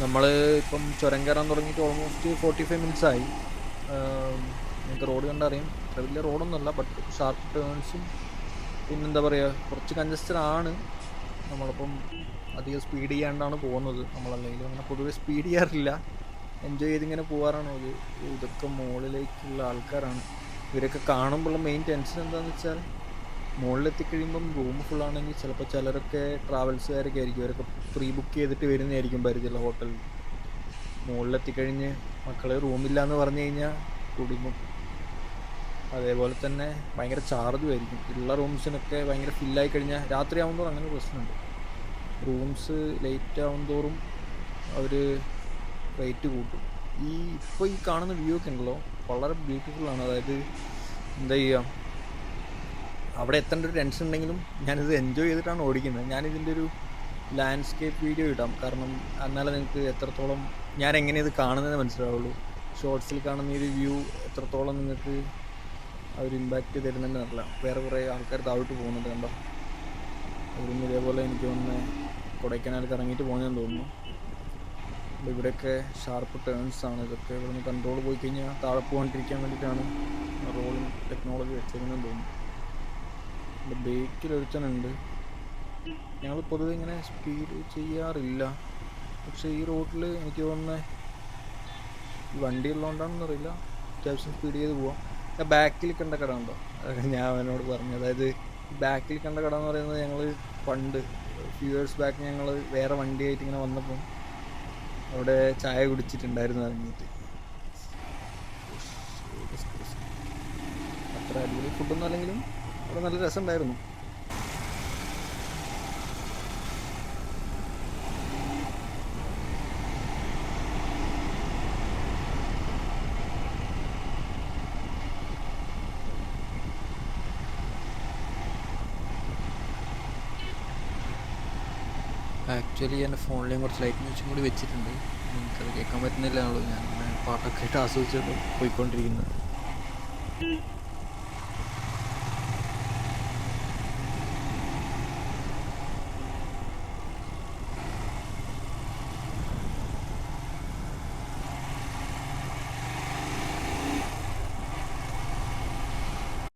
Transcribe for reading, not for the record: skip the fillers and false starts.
നമ്മൾ ഇപ്പം ചുരം കയറാൻ തുടങ്ങിയിട്ട് ഓൾമോസ്റ്റ് 45 മിനിറ്റ്സ് ആയി. നിങ്ങൾക്ക് റോഡ് കണ്ടറിയാം, അത്ര വലിയ റോഡൊന്നുമല്ല, ബട്ട് ഷാർപ്പ് ടേൺസും പിന്നെന്താ പറയുക, കുറച്ച് കൺജസ്റ്റഡ് ആണ്. നമ്മളപ്പം അധികം സ്പീഡ് ചെയ്യാണ്ടാണ് പോകുന്നത്. നമ്മളല്ലെങ്കിൽ അങ്ങനെ പൊതുവെ സ്പീഡ് ചെയ്യാറില്ല, എൻജോയ് ചെയ്തിങ്ങനെ പോകാറാണ് ഒരു. ഇതൊക്കെ മുകളിലേക്കുള്ള ആൾക്കാരാണ്. ഇവരൊക്കെ കാണുമ്പോഴുള്ള മെയിൻ ടെൻഷൻ എന്താണെന്ന് വെച്ചാൽ, മുകളിലെത്തിക്കഴിയുമ്പം റൂം ഫുള്ളാണെങ്കിൽ ചിലപ്പോൾ ചിലരൊക്കെ ട്രാവൽസുകാരൊക്കെ ആയിരിക്കും, അവരൊക്കെ പ്രീ ബുക്ക് ചെയ്തിട്ട് വരുന്നതായിരിക്കും പരിചയമുള്ള ഹോട്ടലിൽ. മുകളിലെത്തിക്കഴിഞ്ഞ് മക്കളെ റൂമില്ല എന്ന് പറഞ്ഞു കഴിഞ്ഞാൽ കുടുങ്ങും. അതേപോലെ തന്നെ ഭയങ്കര ചാർജും ആയിരിക്കും. ഉള്ള റൂംസിനൊക്കെ ഭയങ്കര ഫില്ലായി കഴിഞ്ഞാൽ രാത്രി ആകുമ്പോൾ അങ്ങനെ പ്രശ്നമുണ്ട്. റൂംസ് ലേറ്റ് ആവും തോറും അവർ റേറ്റ് കൂട്ടും. ഇപ്പോൾ ഈ കാണുന്ന വ്യൂ ഒക്കെ ഉണ്ടല്ലോ, വളരെ ബ്യൂട്ടിഫുള്ളാണ്. അതായത് എന്താ ചെയ്യുക, അവിടെ എത്തേണ്ട ഒരു ടെൻഷൻ ഉണ്ടെങ്കിലും ഞാനിത് എൻജോയ് ചെയ്തിട്ടാണ് ഓടിക്കുന്നത്. ഞാനിതിൻ്റെ ഒരു ലാൻഡ്സ്കേപ്പ് വീഡിയോ ഇടാം, കാരണം എന്നാലേ നിങ്ങൾക്ക് എത്രത്തോളം ഞാൻ എങ്ങനെ ഇത് കാണുന്നതെന്ന് മനസ്സിലാവുള്ളൂ. ഷോർട്സിൽ കാണുന്ന ഈ ഒരു വ്യൂ എത്രത്തോളം നിങ്ങൾക്ക് ആ ഒരു ഇമ്പാക്റ്റ് തരുന്നുണ്ടെന്ന് അറിയില്ല. വേറെ കുറേ ആൾക്കാർ താഴോട്ട് പോകുന്നുണ്ട്, കണ്ടോ. അവരും ഇതേപോലെ എനിക്ക് തോന്നുന്നത് കൊടൈക്കനാലിൽ ഇറങ്ങിയിട്ട് പോകുന്നതെന്ന് തോന്നുന്നു. ഇവിടെയൊക്കെ ഷാർപ്പ് ടേൺസ് ആണ്. ഇതൊക്കെ ഇവിടുന്ന് കൺട്രോൾ പോയി കഴിഞ്ഞാൽ താഴെ പോകാണ്ടിരിക്കാൻ വേണ്ടിയിട്ടാണ് റോളിംഗ് ടെക്നോളജി വെച്ചേക്കുന്നതെന്ന് തോന്നുന്നു. ഇവിടെ ബേക്കിൽ ഒരുത്തനുണ്ട്. ഞങ്ങൾ പൊതുവെ ഇങ്ങനെ സ്പീഡ് ചെയ്യാറില്ല, പക്ഷേ ഈ റോഡിൽ എനിക്ക് തോന്നുന്നത് ഈ വണ്ടി ഉള്ളതുകൊണ്ടാണെന്ന് അറിയില്ല, അത്യാവശ്യം സ്പീഡ് ചെയ്ത് പോവാം. ബാക്കിൽ കണ്ട കട ഉണ്ടോ, ഞാൻ അവനോട് പറഞ്ഞു. അതായത് ബാക്കിൽ കണ്ട കട എന്ന് പറയുന്നത്, ഞങ്ങൾ പണ്ട് ഫ്യൂ ഇയേഴ്സ് ബാക്ക് ഞങ്ങൾ വേറെ വണ്ടിയായിട്ട് ഇങ്ങനെ വന്നപ്പം അവിടെ ചായ കുടിച്ചിട്ടുണ്ടായിരുന്നു ഇറങ്ങിയിട്ട്. അത്ര അടിപൊളി ഫുഡൊന്നും അല്ലെങ്കിലും അവിടെ നല്ല രസമുണ്ടായിരുന്നു. ആക്ച്വലി എൻ്റെ ഫോണിൽ ഞാൻ കുറച്ച് ലൈറ്റ് മ്യൂസിക്കും കൂടി വെച്ചിട്ടുണ്ട്. നിങ്ങൾക്കത് കേൾക്കാൻ പറ്റുന്നില്ല എന്നുള്ളൂ. ഞാൻ പാട്ടൊക്കെ ആയിട്ട് ആസ്വദിച്ച് പോയിക്കൊണ്ടിരിക്കുന്നത്.